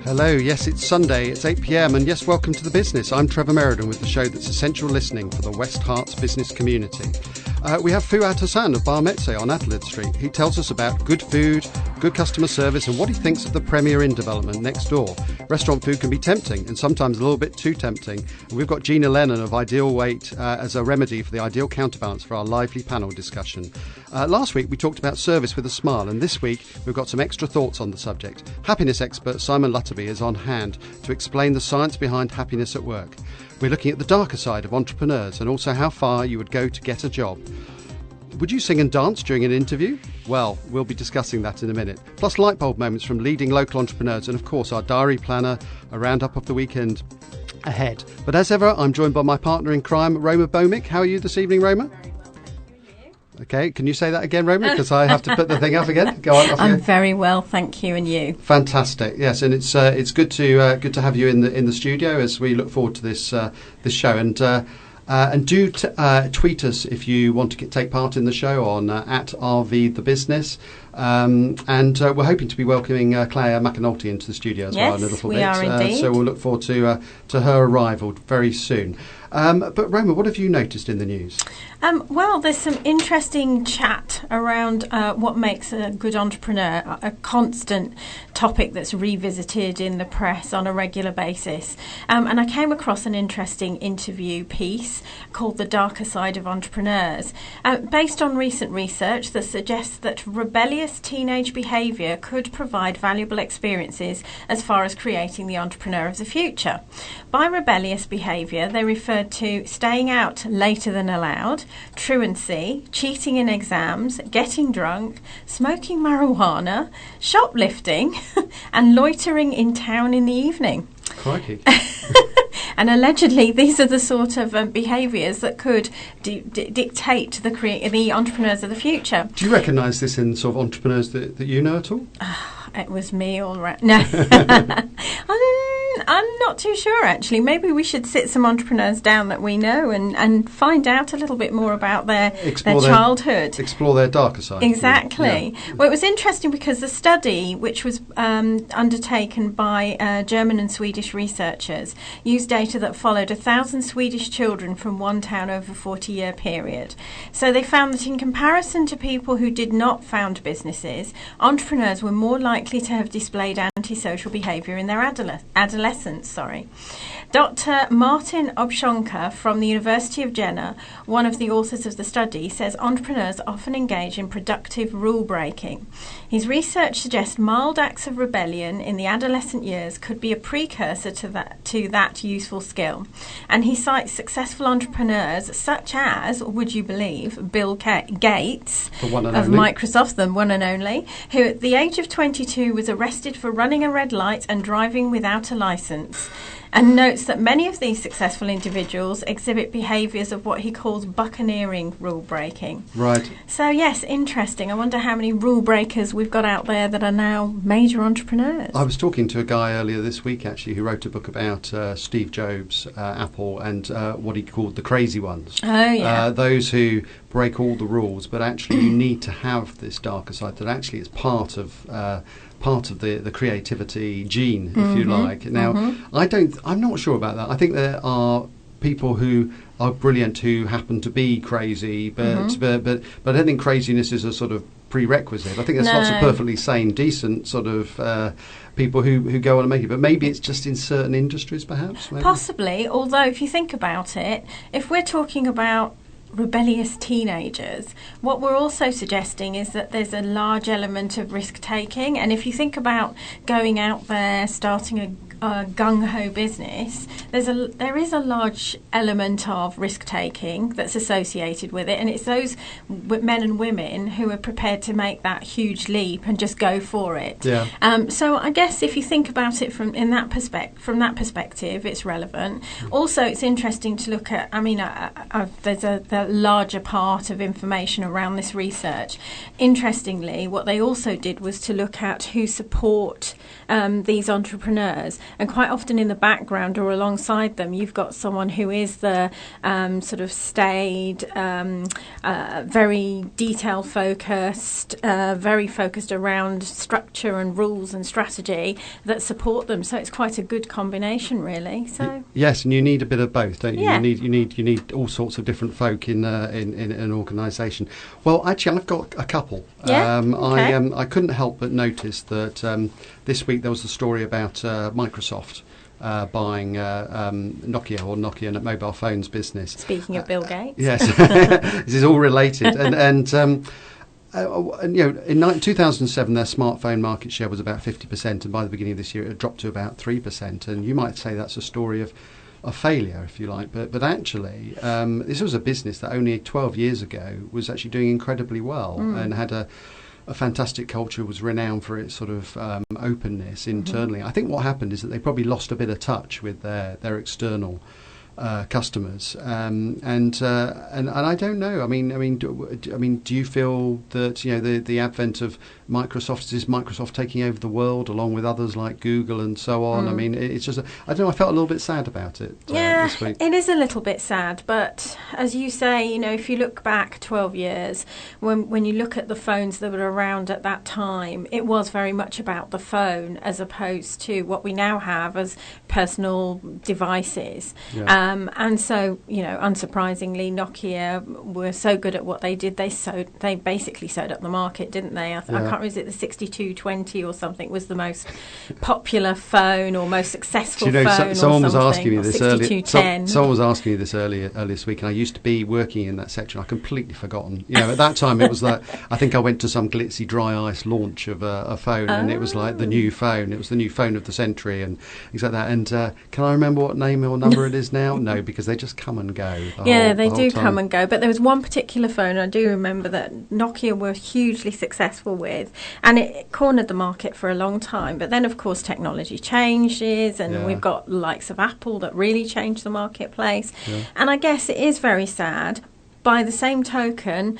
Hello, yes, it's Sunday, it's 8 p.m, and yes, welcome to The Business. I'm Trevor Merriden with the show that's essential listening for the West Herts business community. We have Fouad Hassan of Bhowmick on Adelaide Street. He tells us about good food, good customer service, and what he thinks of the Premier Inn development next door. Restaurant food can be tempting, and sometimes a little bit too tempting. And we've got Gina Lennon of Ideal Weight as a remedy for the ideal counterbalance for our lively panel discussion. Last week we talked about service with a smile, and this week we've got some extra thoughts on the subject. Happiness expert Simon Lutterbie is on hand to explain the science behind happiness at work. We're looking at the darker side of entrepreneurs and also how far you would go to get a job. Would you sing and dance during an interview? Well, we'll be discussing that in a minute. Plus light bulb moments from leading local entrepreneurs and of course our diary planner, a roundup of the weekend ahead. But as ever, I'm joined by my partner in crime, Roma Bhowmick. How are you this evening, Roma? Okay, can you say that again, Roma? Because I have to put the thing up again. Go on. I'm very well, thank you, and you? Fantastic. Yes, and it's good to have you in the studio as we look forward to this show. And do tweet us if you want to take part in the show on at RV the Business. And we're hoping to be welcoming Clare McAnulty into the studio as well in a little bit. Yes, we are indeed. So we'll look forward to her arrival very soon. But Roma, what have you noticed in the news? Well, there's some interesting chat around what makes a good entrepreneur, a constant topic that's revisited in the press on a regular basis. And I came across an interesting interview piece called The Darker Side of Entrepreneurs, based on recent research that suggests that rebellious teenage behaviour could provide valuable experiences as far as creating the entrepreneur of the future. By rebellious behaviour, they referred to staying out later than allowed, truancy, cheating in exams, getting drunk, smoking marijuana, shoplifting, and loitering in town in the evening. Crikey. And allegedly, these are the sort of behaviours that could dictate the entrepreneurs of the future. Do you recognise this in sort of entrepreneurs that you know at all? It was me all right. No. I'm not too sure, actually. Maybe we should sit some entrepreneurs down that we know and find out a little bit more about their childhood. Explore their darker side. Exactly. Yeah. Well, it was interesting because the study, which was undertaken by German and Swedish researchers, used data that followed 1,000 Swedish children from one town over a 40-year period. So they found that in comparison to people who did not found businesses, entrepreneurs were more likely to have displayed antisocial behaviour in their adolescence. Dr. Martin Obshonka from the University of Jena, one of the authors of the study, says entrepreneurs often engage in productive rule breaking. His research suggests mild acts of rebellion in the adolescent years could be a precursor to that useful skill. And he cites successful entrepreneurs such as, would you believe, Bill Gates of Microsoft, the one and only, who at the age of 22 was arrested for running a red light and driving without a licence, and notes that many of these successful individuals exhibit behaviours of what he calls buccaneering rule breaking. Right. So yes, interesting. I wonder how many rule breakers we've got out there that are now major entrepreneurs. I was talking to a guy earlier this week actually who wrote a book about Steve Jobs, Apple, and what he called the crazy ones. Oh yeah. Those who break all the rules, but actually you need to have this darker side that actually is part of the creativity gene, if you like. Now, I'm not sure about that. I think there are people who are brilliant who happen to be crazy, but I don't think craziness is a sort of prerequisite. I think there's lots of perfectly sane, decent sort of people who go on and make it. But maybe it's just in certain industries, perhaps? Maybe? Possibly, although if you think about it, if we're talking about rebellious teenagers, what we're also suggesting is that there's a large element of risk taking, and if you think about going out there, starting a gung-ho business, there is a large element of risk-taking that's associated with it, and it's those men and women who are prepared to make that huge leap and just go for it. Yeah. So I guess if you think about it from that perspective, it's relevant. Also, it's interesting to look at. I mean, there's a larger part of information around this research. Interestingly, what they also did was to look at who support these entrepreneurs, and quite often in the background or alongside them, you've got someone who is the sort of staid, very detail focused, very focused around structure and rules and strategy that support them. So it's quite a good combination, really. So yes, and you need a bit of both, don't you? Yeah. You need all sorts of different folk in an organisation. Well, actually, I've got a couple. Yeah? Okay. I couldn't help but notice that this week there was a story about Microsoft buying Nokia mobile phones business. Speaking of Bill Gates. Yes, this is all related. And in 2007, their smartphone market share was about 50%, and by the beginning of this year, it had dropped to about 3%. And you might say that's a story of failure, if you like, but actually, this was a business that only 12 years ago was actually doing incredibly well and had a fantastic culture, was renowned for its sort of openness internally. I think what happened is that they probably lost a bit of touch with their external customers, and I don't know. I mean, do you feel that the advent of Microsoft, is Microsoft taking over the world along with others like Google and so on? I mean, it's just I don't know. I felt a little bit sad about it. This week. It is a little bit sad, but as you say, if you look back 12 years, when you look at the phones that were around at that time, it was very much about the phone as opposed to what we now have as personal devices. Yeah. And so, unsurprisingly, Nokia were so good at what they did. They basically sewed up the market, didn't they? I can't remember, is it the 6220 or something was the most popular phone or most successful phone? Someone was asking me this earlier. 6210. Someone was asking me this earlier this week, and I used to be working in that section. I'd completely forgotten. At that time it was like, I think I went to some glitzy dry ice launch of a phone, and it was like the new phone. It was the new phone of the century, and things like that. And can I remember what name or number it is now? No, because they just come and go. They do come and go. But there was one particular phone I do remember that Nokia were hugely successful with, and it cornered the market for a long time. But then, of course, technology changes, and we've got the likes of Apple that really changed the marketplace. Yeah. And I guess it is very sad. By the same token,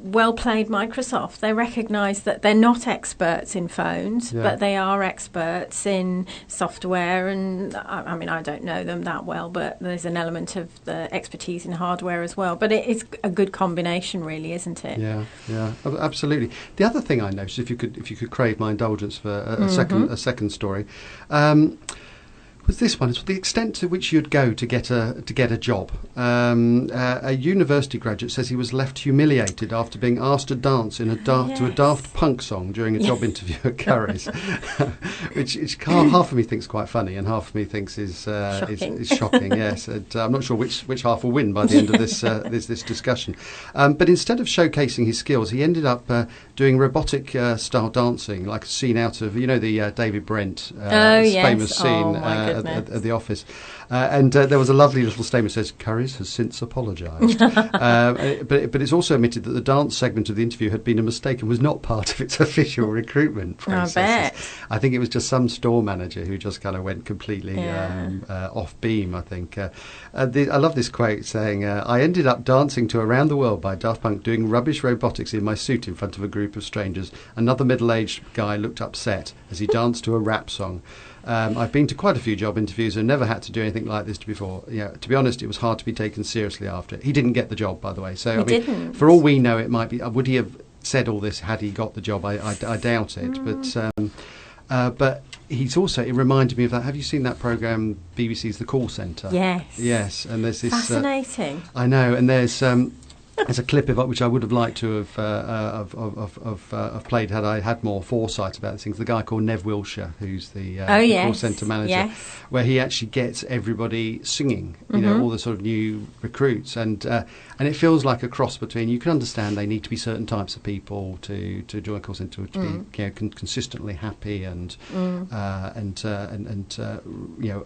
well played, Microsoft. They recognise that they're not experts in phones, but they are experts in software. And I mean, I don't know them that well, but there's an element of the expertise in hardware as well. But it is a good combination, really, isn't it? Yeah, absolutely. The other thing I noticed, if you could crave my indulgence for a second story. Was this one? It's the extent to which you'd go to get a job. A university graduate says he was left humiliated after being asked to dance to a Daft Punk song during a job interview at Curry's, which half of me thinks quite funny and half of me thinks is shocking. Yes, and I'm not sure which half will win by the end of this discussion. But instead of showcasing his skills, he ended up doing robotic style dancing, like a scene out of the David Brent famous scene. At the office, and there was a lovely little statement that says Curry's has since apologised, but it's also admitted that the dance segment of the interview had been a mistake and was not part of its official recruitment process. I bet. I think it was just some store manager who just kind of went completely off beam. I think I love this quote saying, "I ended up dancing to Around the World by Daft Punk, doing rubbish robotics in my suit in front of a group of strangers. Another middle-aged guy looked upset as he danced to a rap song. I've been to quite a few job interviews and never had to do anything like this before. To be honest, it was hard to be taken seriously after it." He didn't get the job, by the way. So didn't. For all we know, it might be. Would he have said all this had he got the job? I doubt it. But he's also. It reminded me of that. Have you seen that programme, BBC's The Call Centre? Yes. Yes, and there's this. Fascinating. I know, and there's a clip of it which I would have liked to have played had I had more foresight about these things. The guy called Nev Wilshire, who's the call centre manager, where he actually gets everybody singing, all the sort of new recruits, and it feels like a cross between. You can understand they need to be certain types of people to join a call centre to be consistently happy and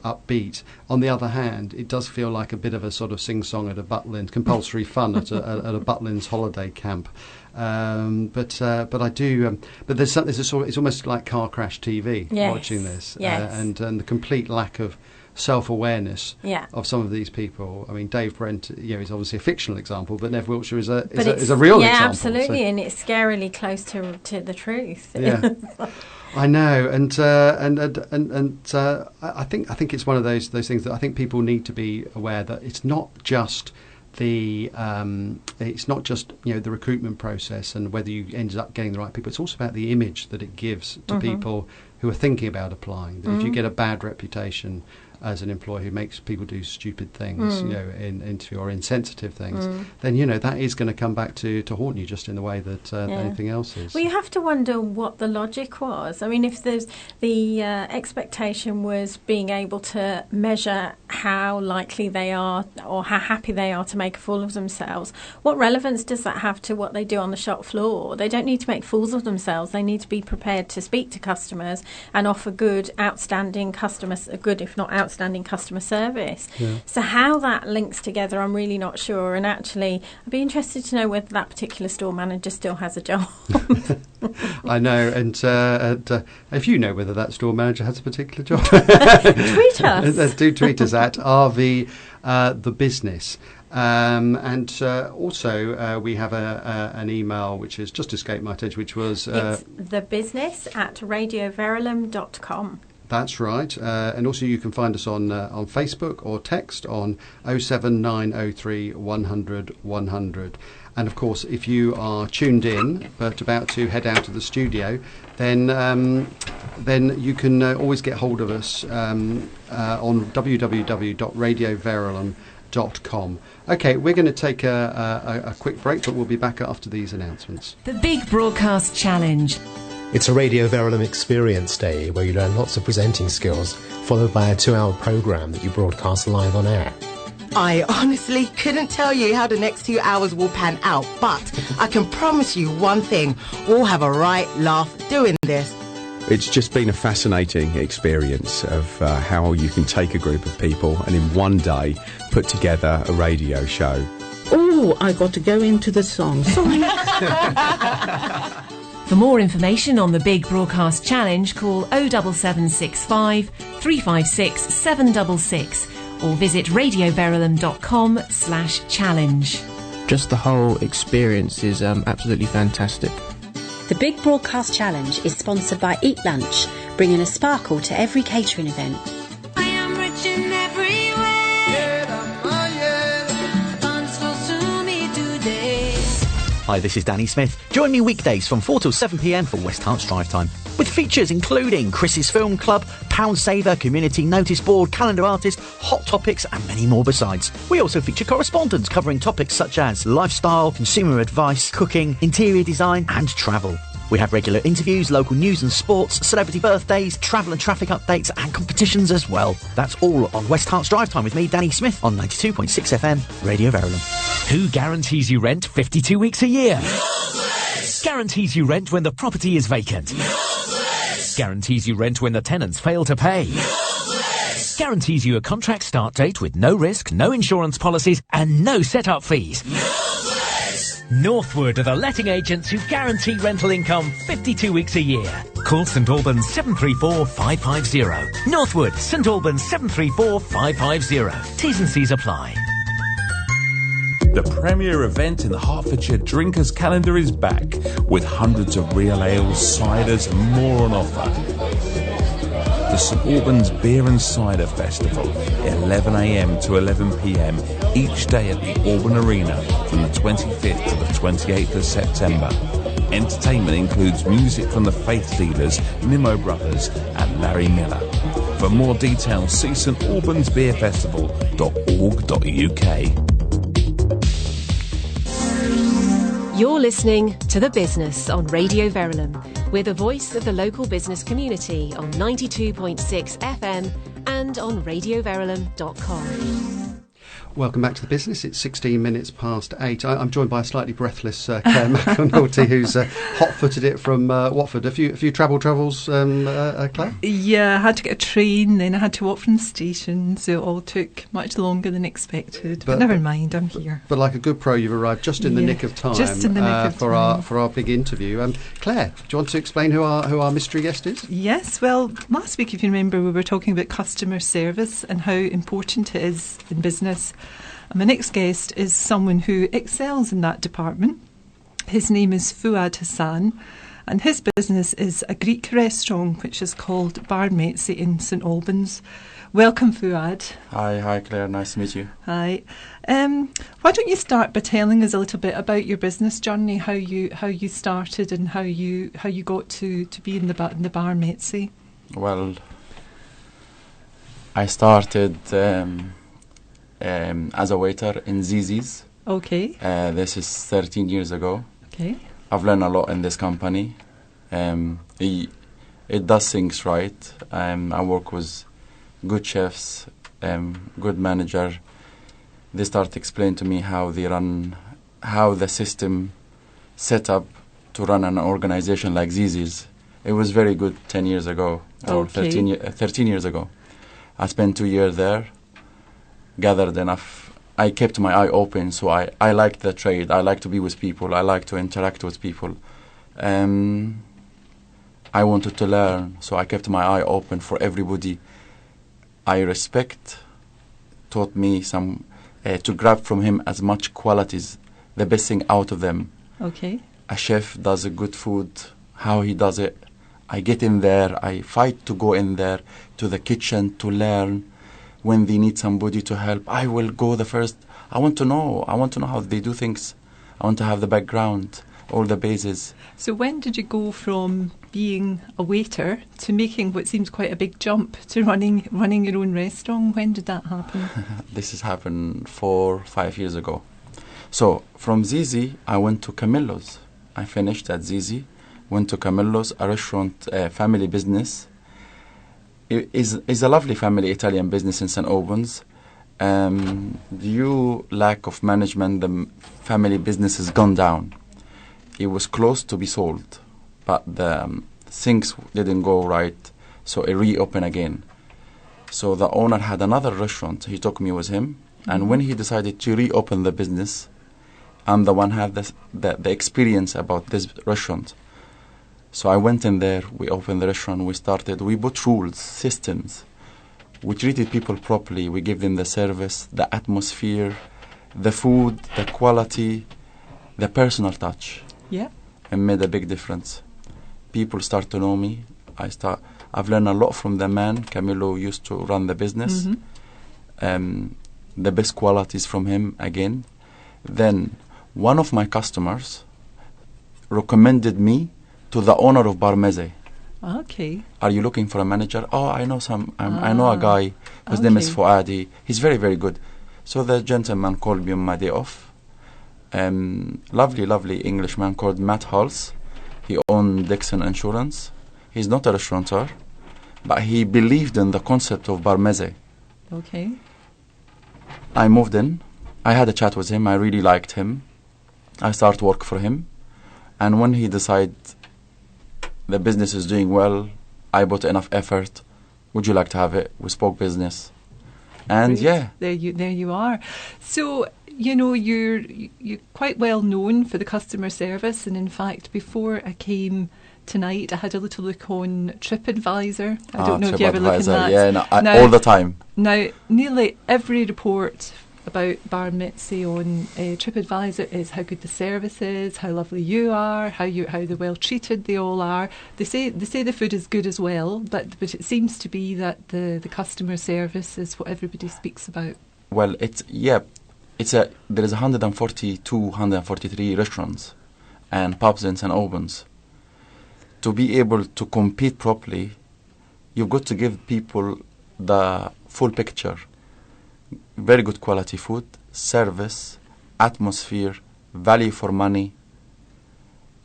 upbeat. On the other hand, it does feel like a bit of a sort of sing-song at a Butlins, compulsory fun at a Butlins holiday camp. But I do. But there's a sort of, it's almost like car crash TV watching this, and the complete lack of self-awareness of some of these people. I mean, Dave Brent, is obviously a fictional example, but Nev Wiltshire is a real example. Yeah, absolutely, and it's scarily close to the truth. Yeah. I know, and I think it's one of those things that I think people need to be aware that it's not just the recruitment process and whether you ended up getting the right people. It's also about the image that it gives to people who are thinking about applying. That if you get a bad reputation as an employer who makes people do stupid things, in interview or insensitive things, then that is going to come back to haunt you just in the way that anything else is. Well, you have to wonder what the logic was. I mean, if there's the expectation was being able to measure how likely they are or how happy they are to make a fool of themselves, what relevance does that have to what they do on the shop floor? They don't need to make fools of themselves. They need to be prepared to speak to customers and offer good, outstanding customers, good if not outstanding customer service. Yeah. So how that links together, I'm really not sure. And actually, I'd be interested to know whether that particular store manager still has a job. I know, and if you know whether that store manager has a particular job, tweet us. Do tweet us at RV the business. And also we have an email which has just escaped my attention, which was it's thebusiness@radioverulam.com. That's right, and also you can find us on Facebook or text on 07903 100 100. And of course, if you are tuned in but about to head out of the studio, then you can always get hold of us on www.radioverulam.com. Okay, we're going to take a quick break, but we'll be back after these announcements. The Big Broadcast Challenge. It's a Radio Verulam experience day where you learn lots of presenting skills, followed by a 2-hour programme that you broadcast live on air. I honestly couldn't tell you how the next 2 hours will pan out, but I can promise you one thing, we'll have a right laugh doing this. It's just been a fascinating experience of how you can take a group of people and in one day put together a radio show. Oh, I got to go into the song. Sorry. For more information on the Big Broadcast Challenge, call 07765 356 766 or visit radioverulam.com/challenge. Just the whole experience is absolutely fantastic. The Big Broadcast Challenge is sponsored by Eat Lunch, bringing a sparkle to every catering event. I am rich in every way. Funds flow to me today. Hi, this is Danny Smith. Join me weekdays from 4 till 7 p.m. for West Harts Drive Time, with features including Chris's Film Club, Pound Saver, Community Notice Board, Calendar Artist, Hot Topics and many more besides. We also feature correspondence covering topics such as lifestyle, consumer advice, cooking, interior design and travel. We have regular interviews, local news and sports, celebrity birthdays, travel and traffic updates and competitions as well. That's all on West Harts Drive Time with me, Danny Smith, on 92.6 FM, Radio Verulam. Who guarantees you rent 52 weeks a year? Guarantees you rent when the property is vacant. Guarantees you rent when the tenants fail to pay. Guarantees you a contract start date with no risk, no insurance policies and no set-up fees. Northwood are the letting agents who guarantee rental income 52 weeks a year. Call St Albans 734 550. Northwood, St Albans 734 550. T's and C's apply. The premier event in the Hertfordshire Drinkers Calendar is back, with hundreds of real ales, ciders and more on offer. The St Albans Beer and Cider Festival, 11 a.m. to 11 p.m. each day at the Auburn Arena from the 25th to the 28th of September. Entertainment includes music from the Faith Dealers, Nimmo Brothers and Larry Miller. For more details, see stalbansbeerfestival.org.uk. You're listening to The Business on Radio Verulam. We're the voice of the local business community on 92.6 FM and on radioverulam.com. Welcome back to the business. It's 16 minutes past 8. I'm joined by a slightly breathless Clare McAnulty, who's hot-footed it from Watford. A few travels, Clare? Yeah, I had to get a train, then I had to walk from the station, so it all took much longer than expected. But never mind, I'm here. But like a good pro, you've arrived just in the nick of time. Just in the nick of time. For our big interview. Clare, do you want to explain who our mystery guest is? Yes, well, last week, if you remember, we were talking about customer service and how important it is in business. And my next guest is someone who excels in that department. His name is Fuad Hassan, and his business is a Greek restaurant which is called Bhowmick in St Albans. Welcome, Fuad. Hi, Claire. Nice to meet you. Hi. Why don't you start by telling us a little bit about your business journey, how you started, and how you got to be in the Bhowmick? Well, I started as a waiter in Zizi's. Okay. This is 13 years ago. Okay. I've learned a lot in this company. It does things right. I work with good chefs, good manager. They start explaining to me how the system set up to run an organization like Zizi's. It was very good 10 years ago, or 13 years ago. I spent 2 years there, gathered enough. I kept my eye open, so I like the trade. I like to be with people. I like to interact with people. I wanted to learn, so I kept my eye open for everybody. I respect, taught me some, to grab from him as much qualities, the best thing out of them. Okay. A chef does a good food, how he does it. I get in there, I fight to go in there, to the kitchen, to learn. When they need somebody to help, I will go the first. I want to know how they do things. I want to have the background, all the bases. So when did you go from being a waiter to making what seems quite a big jump to running your own restaurant? When did that happen? This has happened 4 or 5 years ago. So from Zizi, I went to Camillo's. I finished at Zizi, went to Camillo's, a restaurant, family business. It is a lovely family Italian business in St Albans. Due lack of management, the family business has gone down. It was close to be sold, but the things didn't go right, so it reopened again. So the owner had another restaurant. He took me with him, and when he decided to reopen the business, I'm the one who had the experience about this restaurant. So I went in there, we opened the restaurant, we put rules, systems. We treated people properly, we gave them the service, the atmosphere, the food, the quality, the personal touch. Yeah. It made a big difference. People start to know me. I've learned a lot from the man, Camillo used to run the business. Mm-hmm. The best qualities from him again. Then one of my customers recommended me to the owner of Bhowmick. Okay. Are you looking for a manager? Oh, I know I know a guy. His name is Fuadi. He's very, very good. So the gentleman called me on my day off. Lovely Englishman called Matt Hulse. He owned Dixon Insurance. He's not a restaurateur, but he believed in the concept of Bhowmick. Okay. I moved in. I had a chat with him. I really liked him. I started work for him. And when he decided the business is doing well, I put enough effort. Would you like to have it? We spoke business. And Great. yeah. There you are. So, you're quite well known for the customer service, and in fact, before I came tonight, I had a little look on TripAdvisor. I don't know if you ever look at that. Yeah, all the time. Now, nearly every report about Bhowmick on TripAdvisor is how good the service is, how lovely you are, how the well treated they all are. They say the food is good as well, but it seems to be that the customer service is what everybody speaks about. Well, there is 142, 143 restaurants and pubs in St Albans. To be able to compete properly, you've got to give people the full picture. Very good quality food, service, atmosphere, value for money.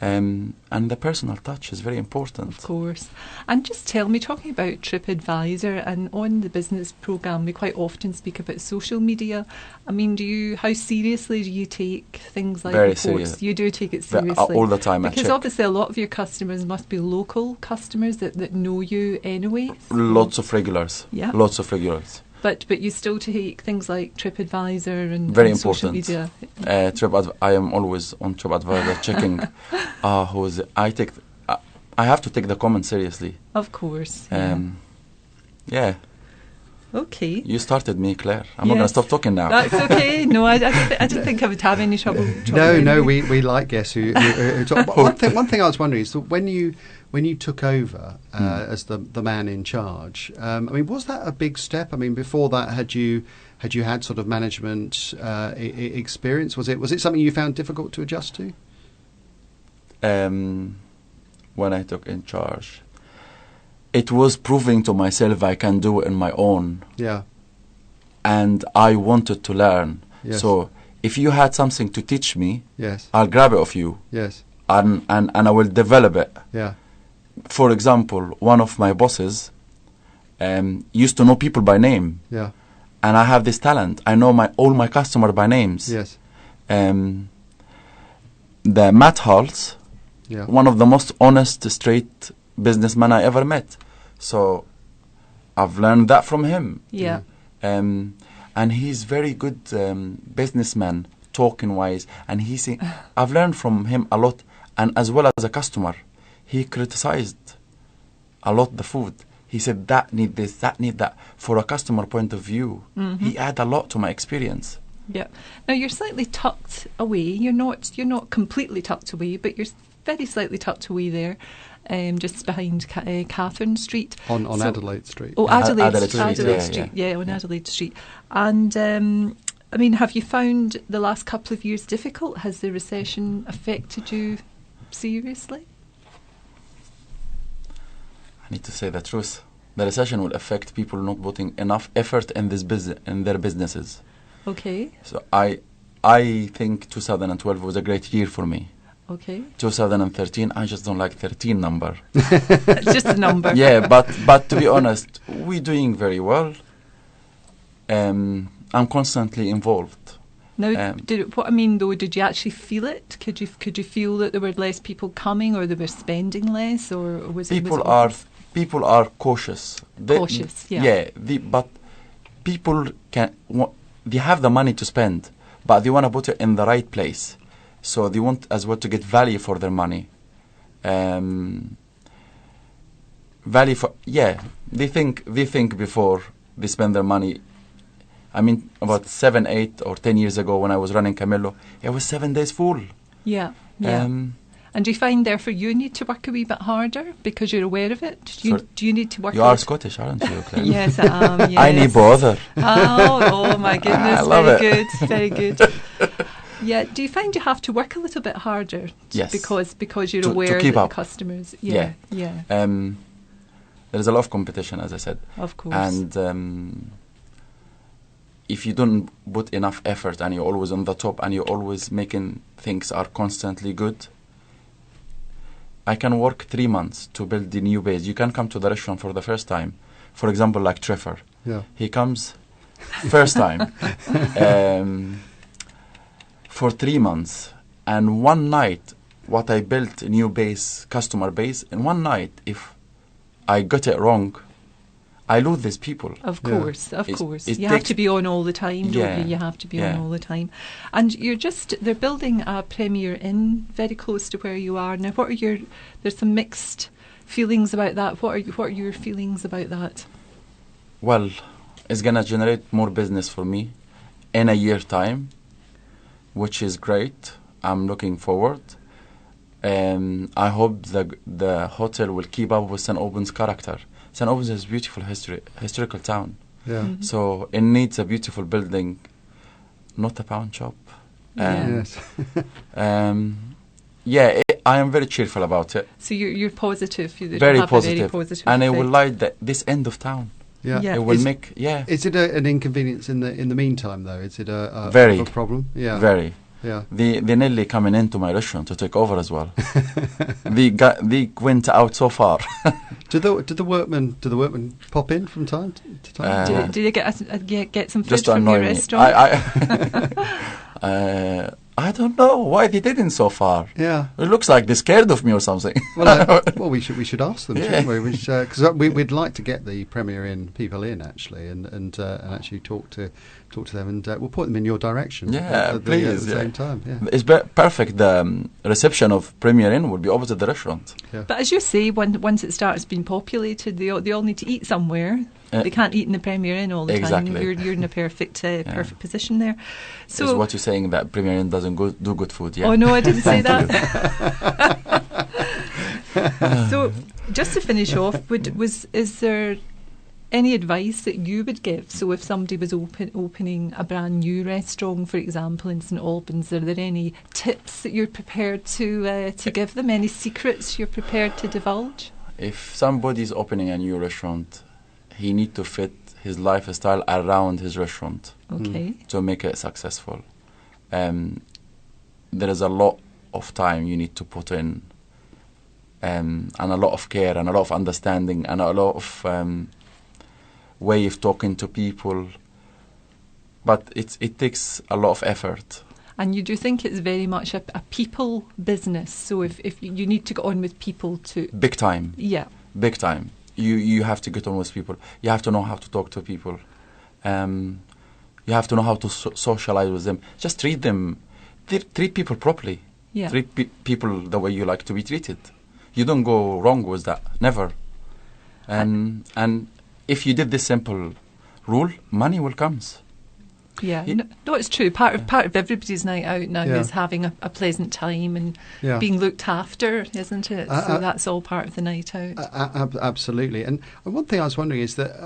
And the personal touch is very important. Of course. And just tell me, talking about TripAdvisor, and on the business programme we quite often speak about social media. I mean, how seriously do you take things like Very reports? serious. You do take it seriously? All the time. Because obviously a lot of your customers must be local customers that know you anyway. So Lots of regulars. Yeah. Lots of regulars. But you still take things like TripAdvisor and Very and important. social media. I am always on TripAdvisor checking who is it. I have to take the comments seriously. Of course. Yeah. Okay. You started me, Claire. I'm not going to stop talking now. That's okay. No, I didn't think I would have any trouble. No, we like guests who talk. One thing I was wondering is that when you took over as the man in charge, I mean, was that a big step? I mean, before that, had you had sort of management experience? Was it something you found difficult to adjust to? When I took in charge, it was proving to myself I can do it on my own. Yeah. And I wanted to learn. Yes. So if you had something to teach me, yes, I'll grab it off you. Yes. And I will develop it. Yeah. For example, one of my bosses used to know people by name. Yeah. And I have this talent. I know all my customer by names. Yes. The Matt Halls, one of the most honest, straight businessmen I ever met. So I've learned that from him. Yeah. And he's very good businessman, talking wise. And I've learned from him a lot. And as well as a customer, he criticized a lot the food. He said, that need this, that need that. For a customer point of view, he added a lot to my experience. Yeah. Now you're slightly tucked away. You're not completely tucked away, but you're very slightly tucked away there, just behind Catherine Street. On Adelaide Street. Oh, Adelaide Street. Street. Yeah, on Adelaide Street. And I mean, have you found the last couple of years difficult? Has the recession affected you seriously? I need to say the truth. The recession will affect people not putting enough effort in their businesses. Okay. So I think 2012 was a great year for me. Okay. 2013, I just don't like 13 number. It's just a number. Yeah, but to be honest, we're doing very well. I'm constantly involved. Now, did you actually feel it? Could you feel that there were less people coming, or they were spending less, or was people are cautious. Cautious, yeah. Yeah, but people they have the money to spend, but they want to put it in the right place. So they want as well to get value for their money. They think before they spend their money. I mean, about 7, 8 or 10 years ago when I was running Camillo, it was 7 days full. Yeah, yeah. And do you find therefore you need to work a wee bit harder because you're aware of it? Do you need to work? You are Scottish, aren't you, Claire? Yes, I am. Yes. I need bother. Oh my goodness! I love very good, very good. Yeah. Do you find you have to work a little bit harder? Yes. Because you're aware keep that up. the customers. Yeah. Yeah. There's a lot of competition, as I said. Of course. And if you don't put enough effort and you're always on the top and you're always making things are constantly good, I can work 3 months to build the new base. You can come to the restaurant for the first time. For example, like Trevor. Yeah. He comes first time for 3 months. And one night, what I built, a new base, customer base, in one night, if I got it wrong, I lose these people. Of course, of course. You have have to be on all the time, don't you? You have to be on all the time. And they're building a Premier Inn very close to where you are. Now, there's some mixed feelings about that. What are your feelings about that? Well, it's going to generate more business for me in a year time, which is great. I'm looking forward. I hope the hotel will keep up with St. Albans' character. St. Albans is a beautiful historical town. Yeah. Mm-hmm. So it needs a beautiful building, not a pawn shop. Yes. I am very cheerful about it. So you're positive. Very positive. And it will light light this end of town. Yeah. It will make. Yeah. Is it an inconvenience in the meantime though? Is it a very problem? Yeah. Very. Yeah. They nearly coming into my restaurant to take over as well. They went out so far. Do the workmen pop in from time to time? Do they get some food just to from annoy your me. restaurant? I don't know why they didn't so far. Yeah, it looks like they're scared of me or something. Well, we should ask them, yeah. shouldn't we? Because we'd like to get the Premier people in actually, and actually talk to them, and we'll point them in your direction. Yeah, please. at At the same time, yeah. It's perfect. The reception of Premier Inn would be opposite the restaurant. Yeah. But as you say, once it starts being populated, they all need to eat somewhere. They can't eat in the Premier Inn all the exactly. time. You're in a perfect position there. So is what you're saying, that Premier Inn doesn't do good food? Yeah. Oh no, I didn't say that. So just to finish off, is there any advice that you would give? So if somebody was opening a brand new restaurant, for example, in St Albans, are there any tips that you're prepared to give them? Any secrets you're prepared to divulge? If somebody's opening a new restaurant, he need to fit his lifestyle around his restaurant. Okay. To make it successful. There is a lot of time you need to put in, and a lot of care and a lot of understanding and a lot of way of talking to people, but it takes a lot of effort. And you do think it's very much a people business, so if you need to get on with people to... Big time. Yeah. Big time. You have to get on with people. You have to know how to talk to people. You have to know how to socialize with them. Just treat people properly. Yeah. Treat people the way you like to be treated. You don't go wrong with that. Never. And if you did this simple rule, money will come. Yeah, no, it's true. Part of everybody's night out now is having a pleasant time and being looked after, isn't it? So that's all part of the night out. Absolutely. And one thing I was wondering is that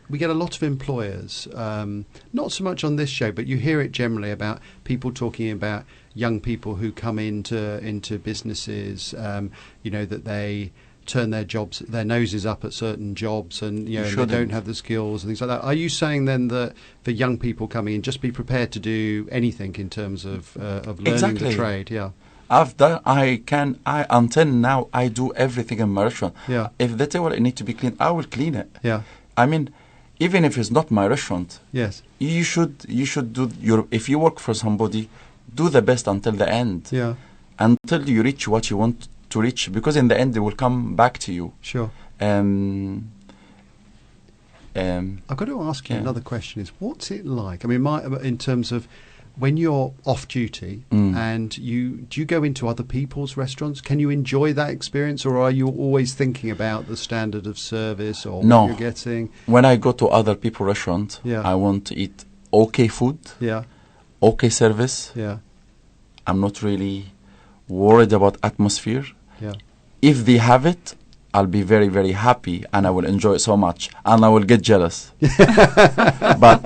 we get a lot of employers, not so much on this show, but you hear it generally about people talking about young people who come into businesses, that they turn their noses up at certain jobs, and they don't have the skills and things like that. Are you saying then that for young people coming in, just be prepared to do anything in terms of learning the trade? Yeah, until now I do everything in my restaurant. Yeah. If the table need to be cleaned, I will clean it. Yeah. I mean, even if it's not my restaurant. Yes. You should do if you work for somebody, do the best until the end. Yeah. Until you reach what you want to reach, because in the end they will come back to you. Sure. I've got to ask you another question. Is what's it like? I mean, in terms of when you're off duty and do you go into other people's restaurants? Can you enjoy that experience, or are you always thinking about the standard of service or what you're getting? When I go to other people's restaurants, I want to eat okay food, okay service. Yeah. I'm not really worried about atmosphere. Yeah. If they have it, I'll be very, very happy, and I will enjoy it so much, and I will get jealous. But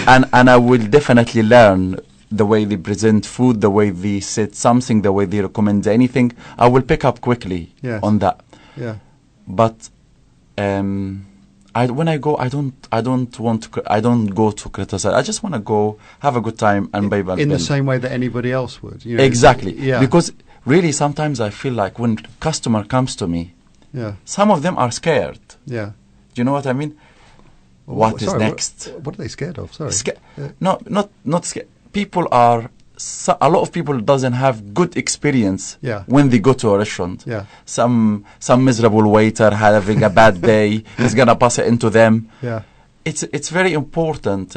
and I will definitely learn the way they present food, the way they set something, the way they recommend anything. I will pick up quickly on that. Yeah. But when I go, I don't go to criticize. I just want to go have a good time and pay back. In the same way that anybody else would. Exactly. Yeah. Because really, sometimes I feel like when customer comes to me, some of them are scared. Yeah. Do you know what I mean? What is next? What are they scared of? Sorry. No, not scared. People are. A lot of people doesn't have good experience when they go to a restaurant. Yeah. Some miserable waiter having a bad day is gonna pass it into them. Yeah. It's very important.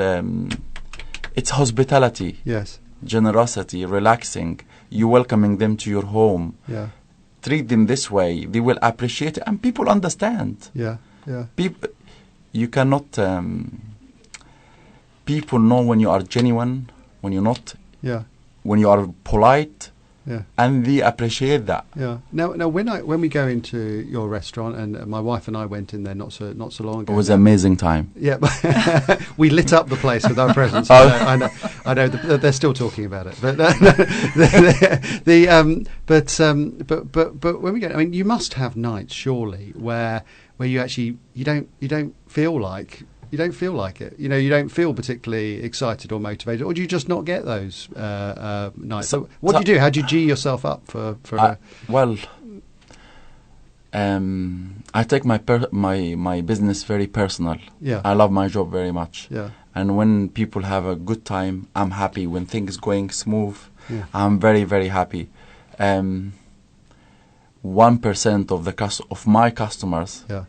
It's hospitality. Yes. Generosity, relaxing. You welcoming them to your home. Yeah. Treat them this way. They will appreciate it, and people understand. Yeah. Yeah. You cannot. People know when you are genuine, when you're not. Yeah. When you are polite. Yeah. And they appreciate that. Yeah. Now, when we go into your restaurant, and my wife and I went in there not so long ago. It was an amazing time. Yeah, we lit up the place with our presence. I know. They're still talking about it, but but when we go, I mean, you must have nights surely where you actually you don't feel like You don't feel like it. You don't feel particularly excited or motivated, or do you just not get those nights? So what do you do? How do you G yourself up for? I take my business very personal. Yeah. I love my job very much. Yeah. And when people have a good time, I'm happy. When things going smooth, yeah. I'm very, very happy. 1% of my customers, yeah.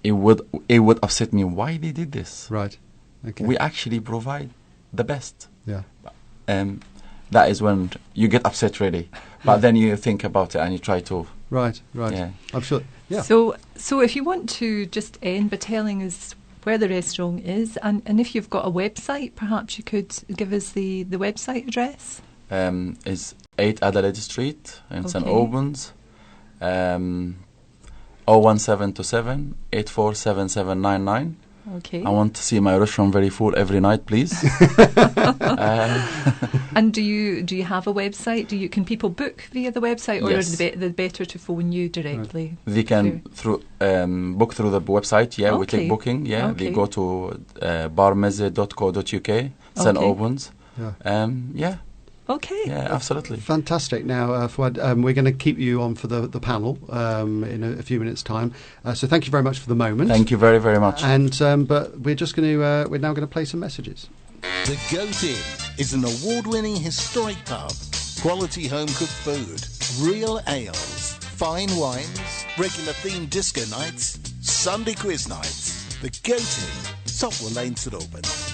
it would upset me. Why they did this? Right. Okay. We actually provide the best. Yeah. That is when you get upset, really. But then you think about it and you try to. Right. Yeah. I'm sure. Yeah. So if you want to just end by telling us where the restaurant is, and if you've got a website, perhaps you could give us the website address. It's 8 Adelaide Street in St Albans. 01727 847799. Okay. I want to see my restaurant very full every night, please. And do you have a website? Can people book via the website, or yes. is it better to phone you directly? They can book through the website. Yeah, okay. we take booking. Yeah, okay. they go to barmeze.co.uk, St Albans. Yeah. Okay. Yeah, absolutely. Fantastic. Now, Fouad, we're going to keep you on for the panel in a few minutes' time. So thank you very much for the moment. Thank you very, very much. And but we're just going to we're now going to play some messages. The Goat Inn is an award-winning historic pub, quality home-cooked food, real ales, fine wines, regular themed disco nights, Sunday quiz nights. The Goat Inn, Sopwell Lane, St Albans.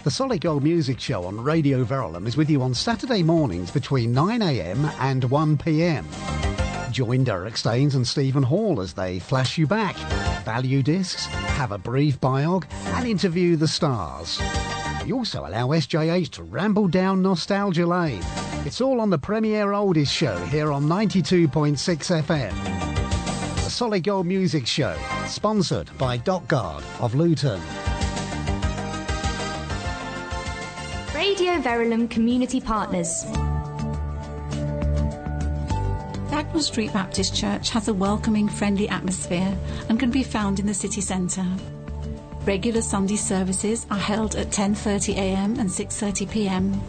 The Solid Gold Music Show on Radio Verulam is with you on Saturday mornings between 9 a.m. and 1 p.m. Join Derek Staines and Stephen Hall as they flash you back, value discs, have a brief biog and interview the stars. We also allow SJH to ramble down nostalgia lane. It's all on the premier oldies show here on 92.6 FM. The Solid Gold Music Show, sponsored by Dockguard of Luton. Radio Verulam Community Partners. Dagnall Street Baptist Church has a welcoming, friendly atmosphere and can be found in the city centre. Regular Sunday services are held at 10:30 a.m. and 6:30 p.m.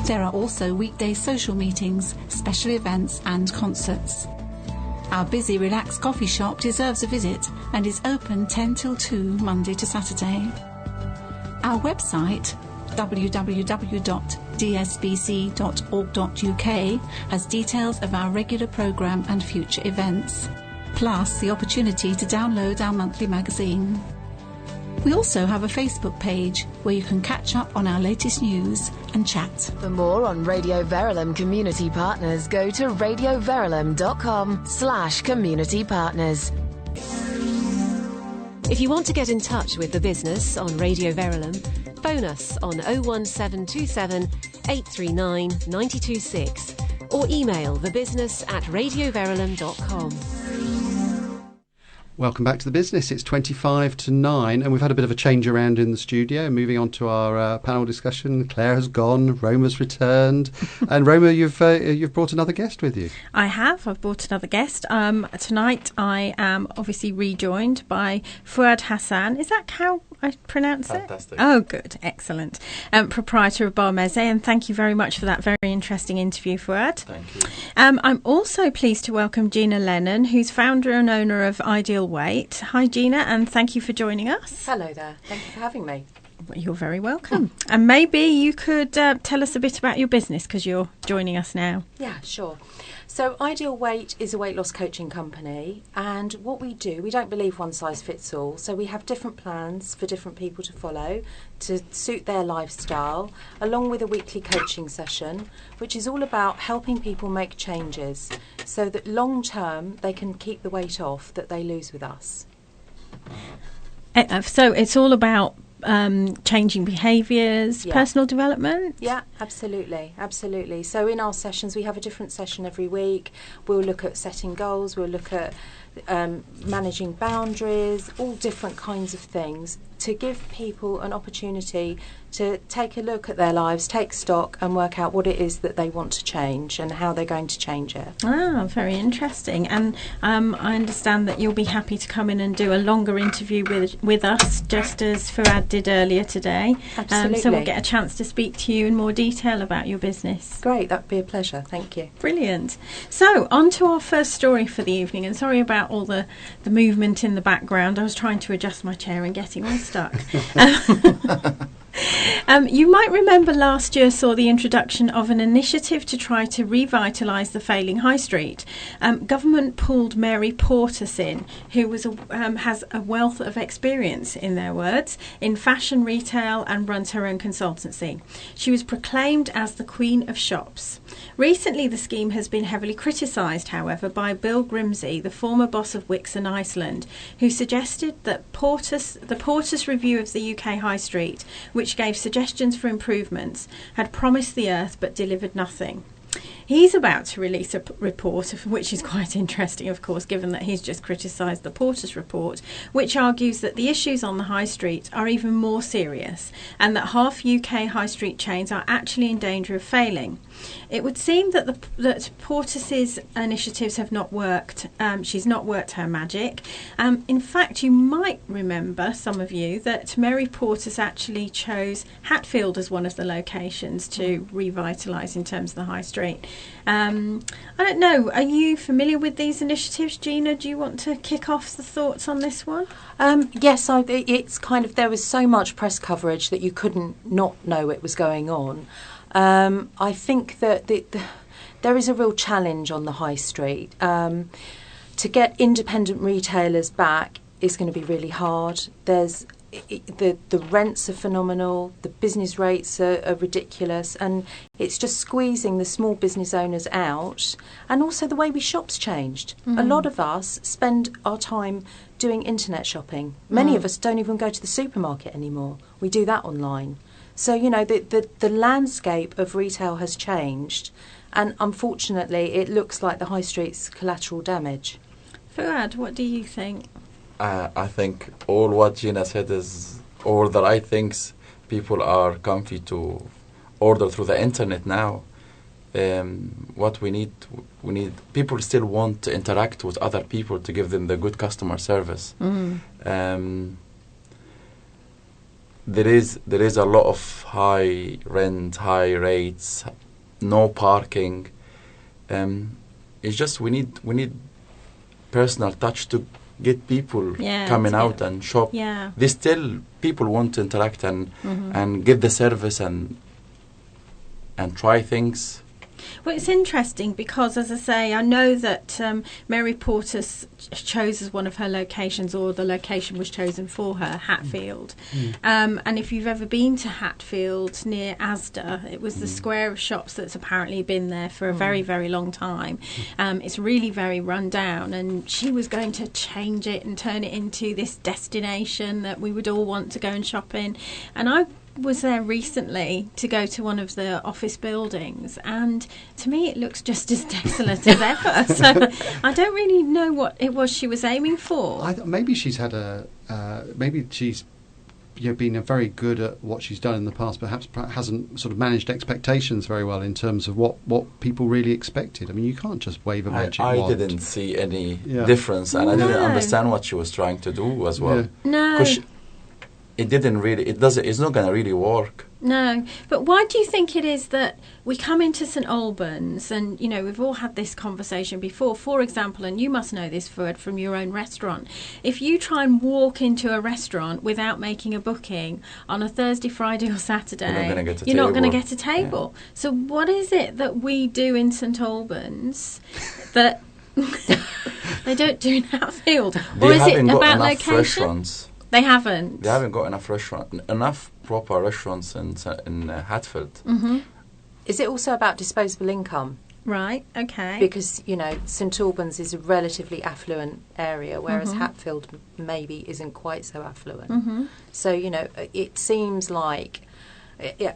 There are also weekday social meetings, special events and concerts. Our busy, relaxed coffee shop deserves a visit and is open 10 till 2 Monday to Saturday. Our website, www.dsbc.org.uk, has details of our regular programme and future events, plus the opportunity to download our monthly magazine. We also have a Facebook page where you can catch up on our latest news and chat. For more on Radio Verulam Community Partners, go to radioverulam.com/community partners. If you want to get in touch with the business on Radio Verulam, phone us on 01727 839 926 or email thebusiness@radioverulam.com. Welcome back to the business. It's 25 to 9 and we've had a bit of a change around in the studio. Moving on to our panel discussion. Clare has gone, Roma's returned, and Roma, you've brought another guest with you. I have. I've brought another guest. Tonight I am obviously rejoined by Fouad Hassan. Is that how I pronounce it? Fantastic. Oh, good. Excellent. Proprietor of Bhowmick, and thank you very much for that very interesting interview, Fouad. Thank you. I'm also pleased to welcome Gina Lennon, who's founder and owner of Ideal Weight. Hi, Gina, and thank you for joining us. Hello there. Thank you for having me. You're very welcome. And maybe you could tell us a bit about your business, because you're joining us now. Yeah, sure. So Ideal Weight is a weight loss coaching company, and what we do, we don't believe one size fits all, so we have different plans for different people to follow to suit their lifestyle, along with a weekly coaching session, which is all about helping people make changes so that long term they can keep the weight off that they lose with us. So it's all about changing behaviours, personal development? Yeah, absolutely. So in our sessions, we have a different session every week. We'll look at setting goals, we'll look at managing boundaries, all different kinds of things, to give people an opportunity to take a look at their lives, take stock and work out what it is that they want to change and how they're going to change it. Ah, very interesting. And I understand that you'll be happy to come in and do a longer interview with us, just as Fuad did earlier today. Absolutely. So we'll get a chance to speak to you in more detail about your business. Great, that'd be a pleasure. Thank you. Brilliant. So on to our first story for the evening, and sorry about all the movement in the background. I was trying to adjust my chair and getting all stuck. You might remember last year saw the introduction of an initiative to try to revitalise the failing high street. Government pulled Mary Portas in, who has a wealth of experience, in their words, in fashion retail and runs her own consultancy. She was proclaimed as the Queen of Shops. Recently, the scheme has been heavily criticised, however, by Bill Grimsey, the former boss of Wickes in Iceland, who suggested that the Portas Review of the UK High Street, which gave suggestions for improvements, had promised the earth but delivered nothing. He's about to release a report, which is quite interesting, of course, given that he's just criticised the Portas report, which argues that the issues on the high street are even more serious and that half UK high street chains are actually in danger of failing. It would seem that that Portas's initiatives have not worked. She's not worked her magic. In fact, you might remember, some of you, that Mary Portas actually chose Hatfield as one of the locations to revitalise in terms of the high street. I don't know, are you familiar with these initiatives? Gina, do you want to kick off the thoughts on this one? Yes, it's kind of, there was so much press coverage that you couldn't not know it was going on. I think that there is a real challenge on the high street. To get independent retailers back is going to be really hard. The rents are phenomenal, the business rates are ridiculous, and it's just squeezing the small business owners out. And also the way we shop's changed. Mm-hmm. A lot of us spend our time doing internet shopping. Many of us don't even go to the supermarket anymore. We do that online. So, you know, the landscape of retail has changed, and unfortunately it looks like the high street's collateral damage. Fuad, what do you think? I think all what Gina said is all the right things. People are comfy to order through the internet now. What we need people still want to interact with other people to give them the good customer service. Mm. There is a lot of high rent, high rates, no parking. It's just we need personal touch to get people coming out and shop. Yeah. They still people want to interact and get the service and try things. Well, it's interesting because, as I say, I know that Mary Portas chose as one of her locations, or the location was chosen for her, Hatfield. And if you've ever been to Hatfield near Asda, it was the square of shops that's apparently been there for a very, very long time. It's really very run down, and she was going to change it and turn it into this destination that we would all want to go and shop in. And I was there recently to go to one of the office buildings, and to me it looks just as desolate as ever. So I don't really know what it was she was aiming for. Maybe she's had maybe she's been very good at what she's done in the past, perhaps hasn't sort of managed expectations very well in terms of what people really expected. I mean, you can't just wave a magic wand. I didn't see any difference, and I didn't understand what she was trying to do as well. No. It didn't really. It's not going to really work. No, but why do you think it is that we come into St Albans, and we've all had this conversation before? For example, and you must know this, Fuad, from your own restaurant. If you try and walk into a restaurant without making a booking on a Thursday, Friday, or Saturday, you're not going to get a table. Yeah. So what is it that we do in St Albans that they don't do in Hatfield, or is it about location? Restaurants. They haven't. They haven't got enough proper restaurants in Hatfield. Mm-hmm. Is it also about disposable income? Right, okay. Because, St Albans is a relatively affluent area, whereas Hatfield maybe isn't quite so affluent. Mm-hmm. So, it seems like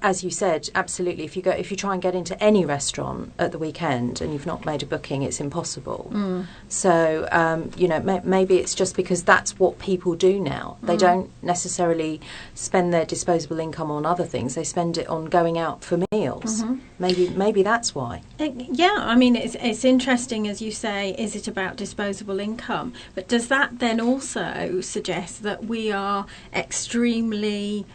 as you said, absolutely. If you try and get into any restaurant at the weekend and you've not made a booking, it's impossible. So maybe it's just because that's what people do now. They don't necessarily spend their disposable income on other things. They spend it on going out for meals. Maybe that's why. I mean, it's interesting, as you say. Is it about disposable income? But does that then also suggest that we are extremely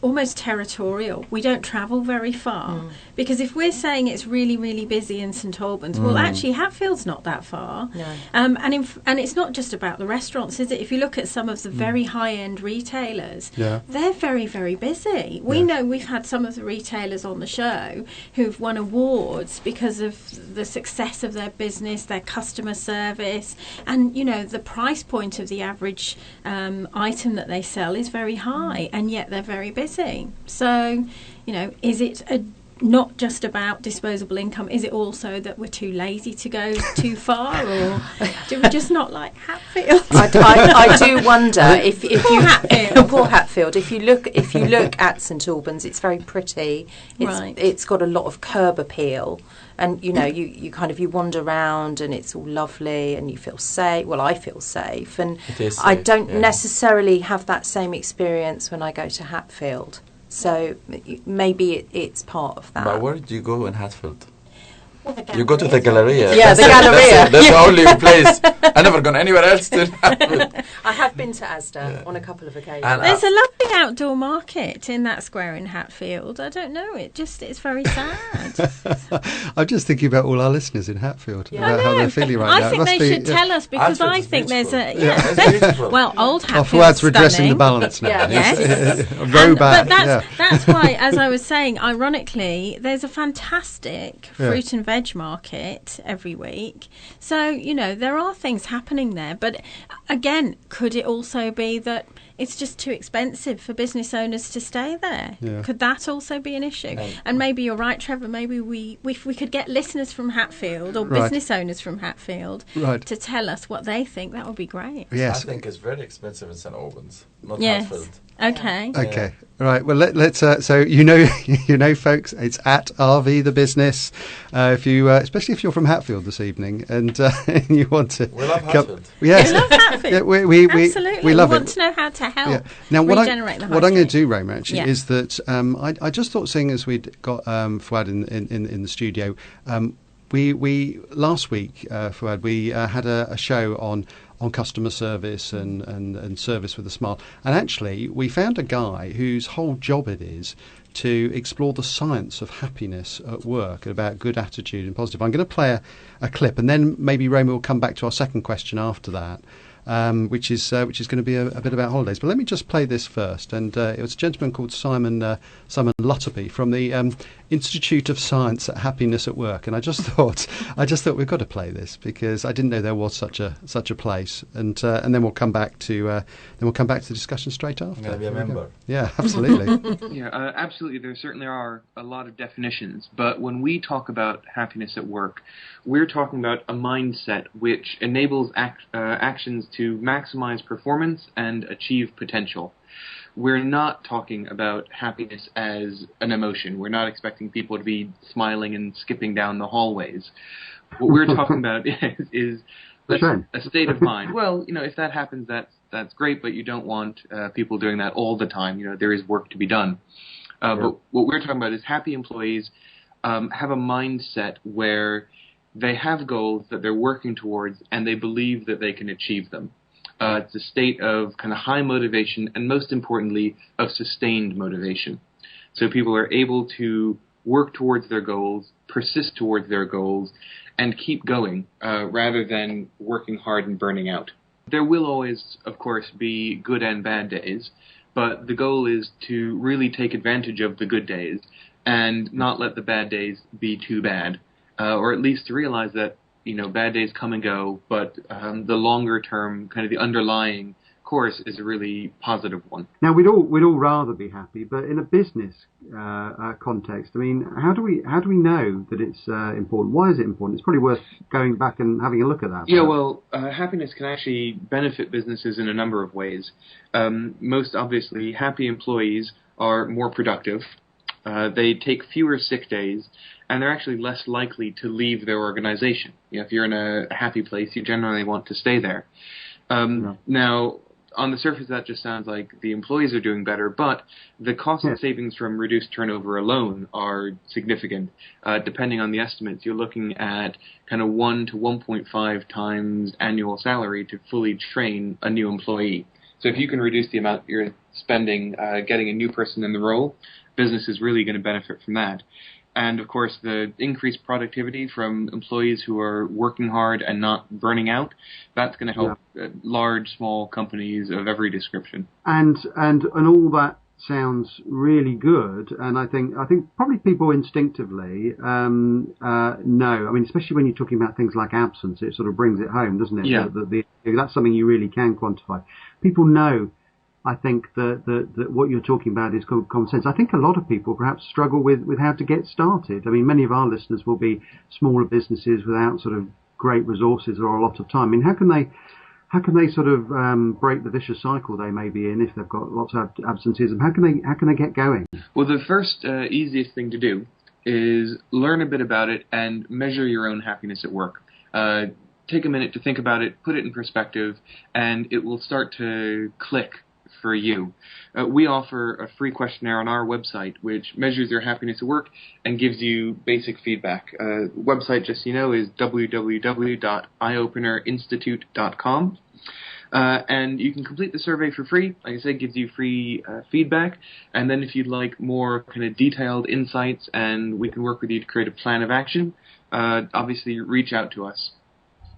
almost territorial? We don't travel very far, because if we're saying it's really, really busy in St Albans, well, actually Hatfield's not that far. No. And it's not just about the restaurants, is it? If you look at some of the very high-end retailers, they're very, very busy. We know we've had some of the retailers on the show who've won awards because of the success of their business, their customer service, and the price point of the average item that they sell is very high, and yet they're very busy. So, is it not just about disposable income? Is it also that we're too lazy to go too far, or do we just not like Hatfield? I do wonder if you poor Hatfield. If you look at St Albans, it's very pretty. It's got a lot of curb appeal. And you wander around and it's all lovely and you feel safe. Well, I feel safe, and I don't necessarily have that same experience when I go to Hatfield. So maybe it's part of that. But where do you go in Hatfield? Well, you go to the Galleria. Yeah, the Galleria. That's the only place. I've never gone anywhere else to Hatfield. I have been to Asda on a couple of occasions. And there's a lovely outdoor market in that square in Hatfield. I don't know, it's very sad. I'm just thinking about all our listeners in Hatfield, about how they're feeling right now. I think they should tell us, because I think there's old Hatfield. Fuad's redressing the balance now. Yes. But that's why, as I was saying, ironically, there's a fantastic fruit and veg market every week. So, there are things happening there. But again, could it also be that it's just too expensive for business owners to stay there? Yeah. Could that also be an issue? And maybe you're right, Trevor, maybe if we could get listeners from Hatfield or business owners from Hatfield to tell us what they think, that would be great. Yes. I think it's very expensive in St Albans, not Hatfield. Okay. Okay. Right. Well, let's. So folks, it's at RV the Business. If you, especially if you're from Hatfield this evening, and you want to, we love Hatfield. Yes, we love Hatfield. Yeah, we absolutely. We love want to know how to help. Yeah. Now, regenerate the high what I'm going street. to do, Roma, actually, is that I just thought, seeing as we'd got Fuad in the studio, we last week, Fuad, we had a show on customer service and service with a smile. And actually, we found a guy whose whole job it is to explore the science of happiness at work, about good attitude and positive. I'm going to play a clip, and then maybe Roma will come back to our second question after that, which is going to be a bit about holidays. But let me just play this first. And it was a gentleman called Simon Lutterbie from the Institute of Science at Happiness at Work, and I just thought we've got to play this because I didn't know there was such a place, and then we'll come back to the discussion straight after. I'm going to be a member. Yeah, absolutely. Absolutely. There certainly are a lot of definitions, but when we talk about happiness at work, we're talking about a mindset which enables actions to maximize performance and achieve potential. We're not talking about happiness as an emotion. We're not expecting people to be smiling and skipping down the hallways. What we're talking about is a state of mind. Well, if that happens, that's great, but you don't want people doing that all the time. There is work to be done. But what we're talking about is happy employees have a mindset where they have goals that they're working towards and they believe that they can achieve them. It's a state of kind of high motivation and, most importantly, of sustained motivation. So people are able to work towards their goals, persist towards their goals, and keep going rather than working hard and burning out. There will always, of course, be good and bad days, but the goal is to really take advantage of the good days and not let the bad days be too bad, or at least to realize that bad days come and go, but the longer term, kind of the underlying course is a really positive one. Now, we'd all rather be happy, but in a business context, I mean, how do we know that it's important? Why is it important? It's probably worth going back and having a look at that. Yeah, well, happiness can actually benefit businesses in a number of ways. Most obviously, happy employees are more productive, they take fewer sick days, and they're actually less likely to leave their organization. If you're in a happy place, you generally want to stay there. Now, on the surface, that just sounds like the employees are doing better, but the cost savings from reduced turnover alone are significant. Depending on the estimates, you're looking at kind of 1 to 1.5 times annual salary to fully train a new employee. So if you can reduce the amount you're spending getting a new person in the role, business is really going to benefit from that. And, of course, the increased productivity from employees who are working hard and not burning out, that's going to help large, small companies of every description. And all that sounds really good. And I think probably people instinctively know. I mean, especially when you're talking about things like absence, it sort of brings it home, doesn't it? Yeah. That's something you really can quantify. People know. I think that what you're talking about is called common sense. I think a lot of people perhaps struggle with how to get started. I mean, many of our listeners will be smaller businesses without sort of great resources or a lot of time. I mean, how can they sort of break the vicious cycle they may be in if they've got lots of absenteeism? How can they get going? Well, the first easiest thing to do is learn a bit about it and measure your own happiness at work. Take a minute to think about it, put it in perspective, and it will start to click for you. We offer a free questionnaire on our website which measures your happiness at work and gives you basic feedback. Website, just so you know, is www.eyeopenerinstitute.com. And you can complete the survey for free. Like I said, it gives you free feedback. And then if you'd like more kind of detailed insights and we can work with you to create a plan of action, obviously reach out to us.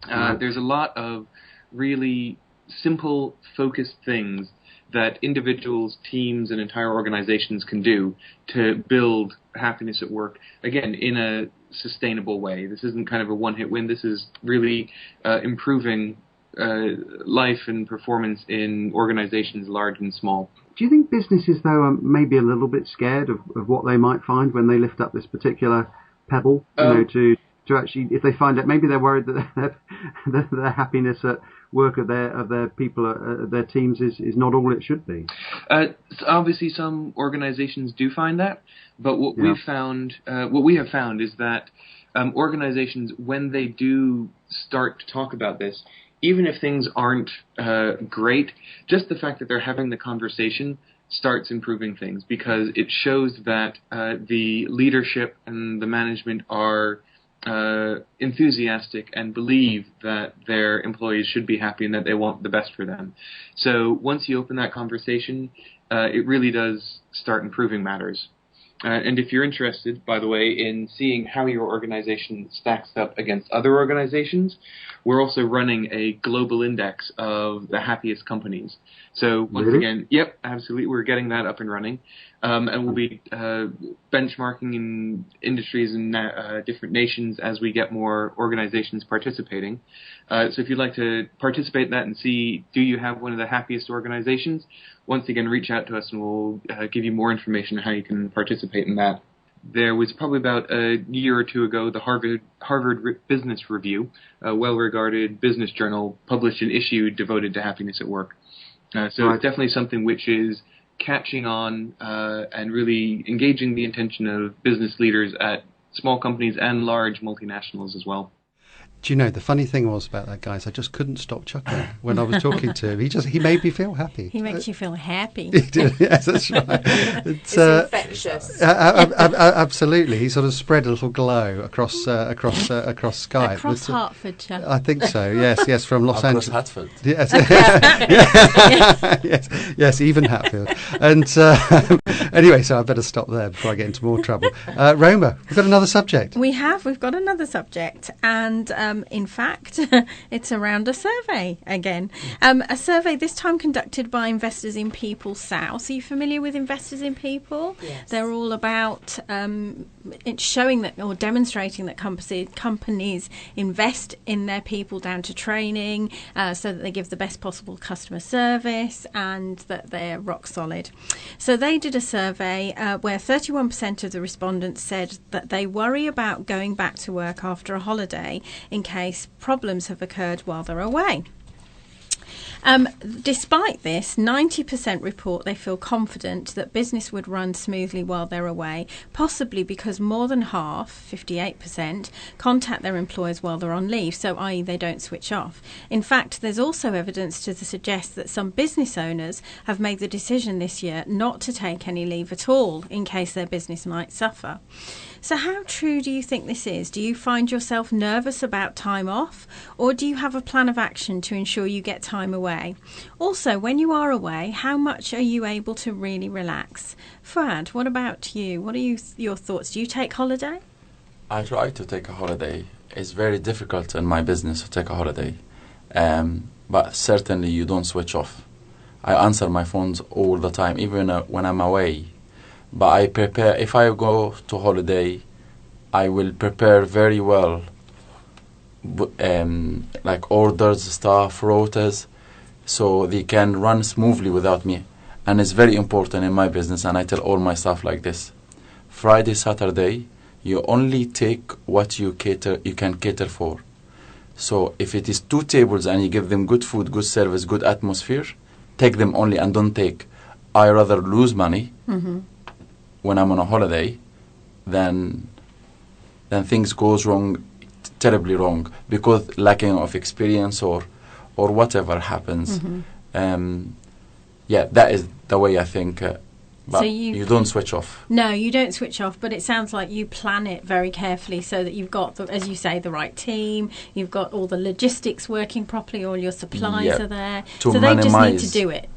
There's a lot of really simple, focused things that individuals, teams, and entire organizations can do to build happiness at work, again, in a sustainable way. This isn't kind of a one-hit win. This is really improving life and performance in organizations large and small. Do you think businesses, though, are maybe a little bit scared of what they might find when they lift up this particular pebble, to actually, if they find it, maybe they're worried that their happiness at work of their people, their teams is not all it should be? Obviously, some organizations do find that, but what we have found is that organizations, when they do start to talk about this, even if things aren't great, just the fact that they're having the conversation starts improving things, because it shows that the leadership and the management are enthusiastic and believe that their employees should be happy and that they want the best for them. So once you open that conversation, it really does start improving matters. And if you're interested, by the way, in seeing how your organization stacks up against other organizations, we're also running a global index of the happiest companies. So once again, yep, absolutely, we're getting that up and running. And we'll be benchmarking in industries and different nations as we get more organizations participating. So if you'd like to participate in that and see, do you have one of the happiest organizations, once again, reach out to us and we'll give you more information on how you can participate in that. There was probably about a year or two ago, the Harvard Business Review, a well-regarded business journal, published an issue devoted to happiness at work. It's definitely something which is catching on and really engaging the attention of business leaders at small companies and large multinationals as well. Do you know, the funny thing was about that guy is I just couldn't stop chuckling when I was talking to him. He made me feel happy. He makes you feel happy. He did, yes, that's right. It's infectious. Absolutely. He sort of spread a little glow across Skype. Across Hertfordshire. I think so, yes, from Los Angeles. Hatfield. Yes. yes, even Hatfield. And anyway, so I better stop there before I get into more trouble. Roma, we've got another subject. We've got another subject, and in fact, it's around a survey again. A survey this time conducted by Investors in People South. Are you familiar with Investors in People? Yes. They're all about it's showing that, or demonstrating that companies invest in their people down to training, so that they give the best possible customer service and that they're rock solid. So they did a survey where 31% of the respondents said that they worry about going back to work after a holiday in case problems have occurred while they're away. Despite this, 90% report they feel confident that business would run smoothly while they're away, possibly because more than half, 58%, contact their employers while they're on leave, so i.e. they don't switch off. In fact, there's also evidence to suggest that some business owners have made the decision this year not to take any leave at all in case their business might suffer. So how true do you think this is? Do you find yourself nervous about time off, or do you have a plan of action to ensure you get time away? Also, when you are away, how much are you able to really relax? Fuad, what about you? What are your thoughts? Do you take holiday? I try to take a holiday. It's very difficult in my business to take a holiday. But certainly you don't switch off. I answer my phones all the time, even when I'm away. But I prepare, if I go to holiday, I will prepare very well, like orders, staff, rotas, so they can run smoothly without me. And it's very important in my business, and I tell all my staff like this. Friday, Saturday, you only take what you can cater for. So if it is 2 tables and you give them good food, good service, good atmosphere, take them only and don't take. I rather lose money when I'm on a holiday than things goes wrong, terribly wrong, because lacking of experience or whatever happens. That is the way I think. But so you don't switch off. No, you don't switch off, but it sounds like you plan it very carefully so that you've got, as you say, the right team, you've got all the logistics working properly, all your supplies are there. So they just need to do it.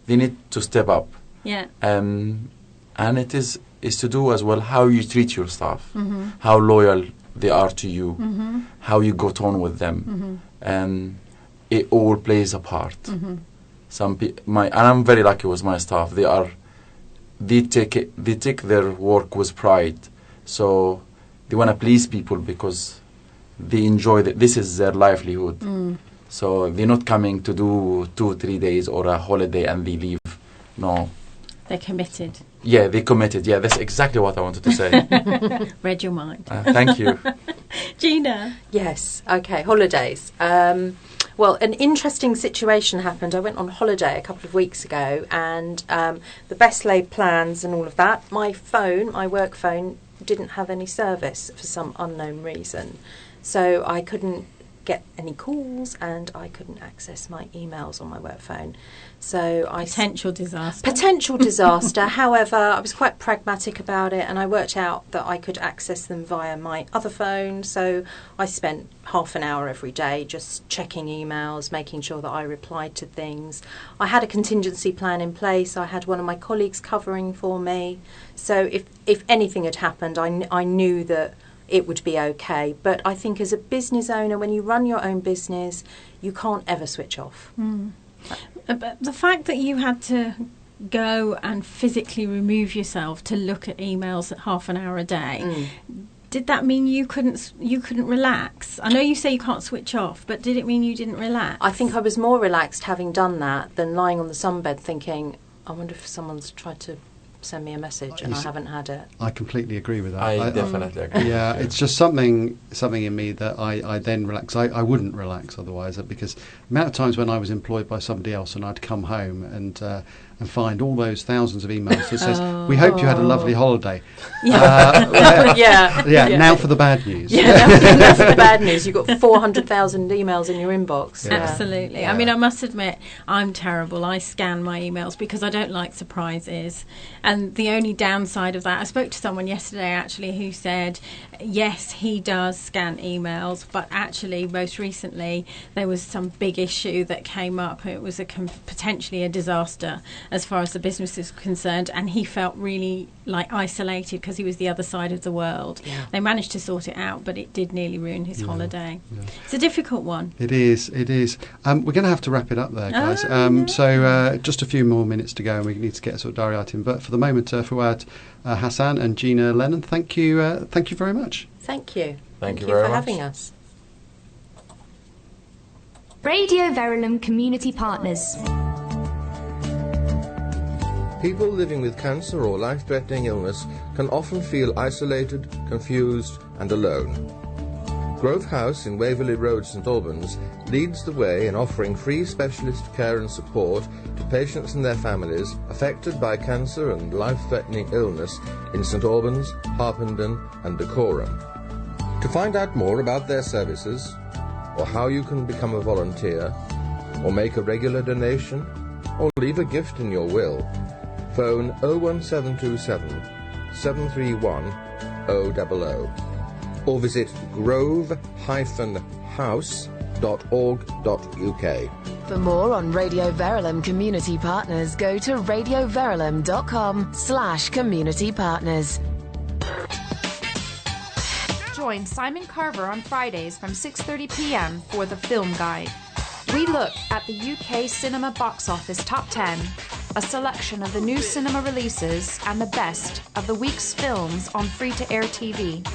They need to step up. Yeah. And it is to do as well how you treat your staff, how loyal they are to you, how you got on with them. It all plays a part. And I'm very lucky with my staff. They take their work with pride. So they want to please people because they enjoy this is their livelihood. So they're not coming to do 2-3 days or a holiday and they leave. No. They're committed. Yeah, they're committed. Yeah, that's exactly what I wanted to say. Read your mind. Thank you. Gina? Yes. Okay, holidays. Well, an interesting situation happened. I went on holiday a couple of weeks ago, and the best laid plans and all of that, my work phone, didn't have any service for some unknown reason. So I couldn't get any calls and I couldn't access my emails on my work phone. So Potential disaster. However, I was quite pragmatic about it, and I worked out that I could access them via my other phone. So I spent half an hour every day just checking emails, making sure that I replied to things. I had a contingency plan in place. I had one of my colleagues covering for me. So if anything had happened, I knew that it would be okay. But I think as a business owner, when you run your own business, you can't ever switch off. But the fact that you had to go and physically remove yourself to look at emails at half an hour a day, did that mean you couldn't relax? I know you say you can't switch off, but did it mean you didn't relax? I think I was more relaxed having done that than lying on the sunbed thinking, I wonder if someone's tried to send me a message and I haven't had it. I completely agree with that. I definitely agree. Yeah, it's just something in me that I then relax. I wouldn't relax otherwise, because the amount of times when I was employed by somebody else and I'd come home and find all those thousands of emails that says, we hope you had a lovely holiday. Now for the bad news. Now for the bad news. You've got 400,000 emails in your inbox. Yeah. Absolutely. Yeah. I mean, I must admit, I'm terrible. I scan my emails because I don't like surprises. And the only downside of that, I spoke to someone yesterday actually who said, yes, he does scan emails, but actually most recently there was some big issue that came up. It was potentially a disaster as far as the business is concerned, and he felt really isolated because he was the other side of the world. Yeah. They managed to sort it out, but it did nearly ruin his holiday. Yeah. It's a difficult one. It is. We're going to have to wrap it up there, guys. So just a few more minutes to go, and we need to get a sort of diary item. But for the moment, Fuad Hassan and Gina Lennon, thank you very much. Thank you. Thank you for having us. Radio Verulam Community Partners. People living with cancer or life-threatening illness can often feel isolated, confused and alone. Grove House in Waverley Road, St Albans, leads the way in offering free specialist care and support to patients and their families affected by cancer and life-threatening illness in St Albans, Harpenden and Dacorum. To find out more about their services, or how you can become a volunteer, or make a regular donation, or leave a gift in your will, phone 01727 731 000 or visit grove-house.org.uk. For more on Radio Verulam Community Partners, go to radioverulam.com/community partners. Join Simon Carver on Fridays from 6:30 p.m. for The Film Guide. We look at the UK cinema box office top 10, a selection of the new cinema releases and the best of the week's films on free-to-air TV.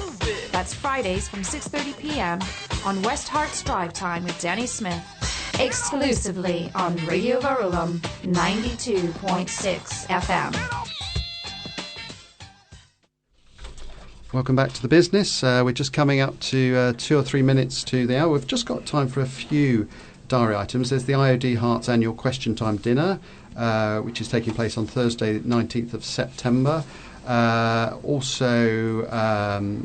That's Fridays from 6:30 p.m. on West Hart's Drive Time with Danny Smith, exclusively on Radio Verulam 92.6 FM. Welcome back to the business. We're just coming up to 2 or 3 minutes to the hour. We've just got time for a few diary items. There's the IOD Hearts annual Question Time dinner, which is taking place on Thursday, 19th of September. Also,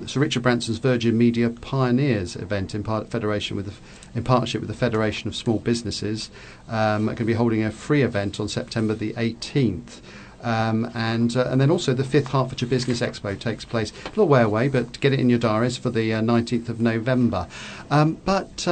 Sir Richard Branson's Virgin Media Pioneers event in partnership with the Federation of Small Businesses, are going to be holding a free event on September the 18th. And then also the 5th Hertfordshire Business Expo takes place a little way away, but get it in your diaries for the 19th of November. But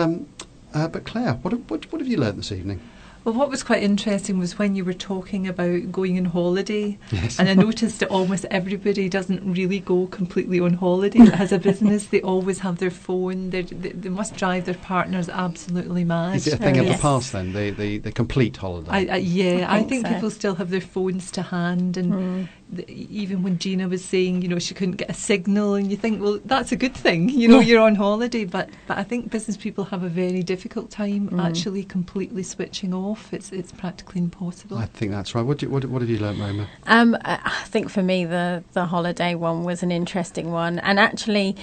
Claire, what have you learnt this evening? Well, what was quite interesting was when you were talking about going on holiday. Yes. And I noticed that almost everybody doesn't really go completely on holiday that has a business. They always have their phone. They must drive their partners absolutely mad. Is it a thing of the past then, the complete holiday? I think people still have their phones to hand, and even when Gina was saying, she couldn't get a signal, and you think, well, that's a good thing, you're on holiday, but I think business people have a very difficult time actually completely switching off. It's practically impossible. I think that's right. What have you learnt, Roma? I think for me the holiday one was an interesting one, and actually,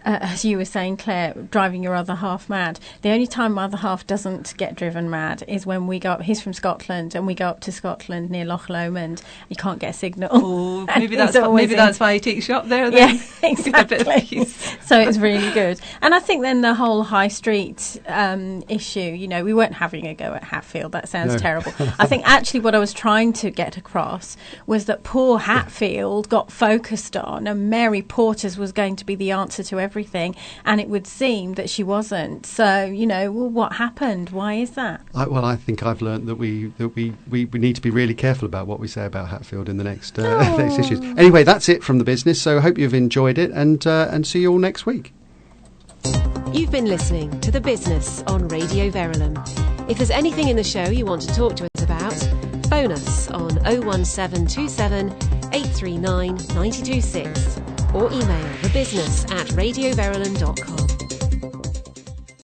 as you were saying, Claire, driving your other half mad. The only time my other half doesn't get driven mad is when we go up. He's from Scotland, and we go up to Scotland near Loch Lomond. You can't get a signal. Oh, maybe that's why he takes you up there then. Yeah, exactly. So it's really good. And I think then the whole high street issue, we weren't having a go at Hatfield. That sounds terrible. I think actually what I was trying to get across was that poor Hatfield got focused on, and Mary Porter's was going to be the answer to everything, and it would seem that she wasn't. So, what happened? Why is that? I think I've learnt that we need to be really careful about what we say about Hatfield in the next issues. Anyway, that's it from the business. So I hope you've enjoyed it, and see you all next week. You've been listening to The Business on Radio Verulam. If there's anything in the show you want to talk to us about, phone us on 01727 839 926 or email thebusiness@radioverulam.com.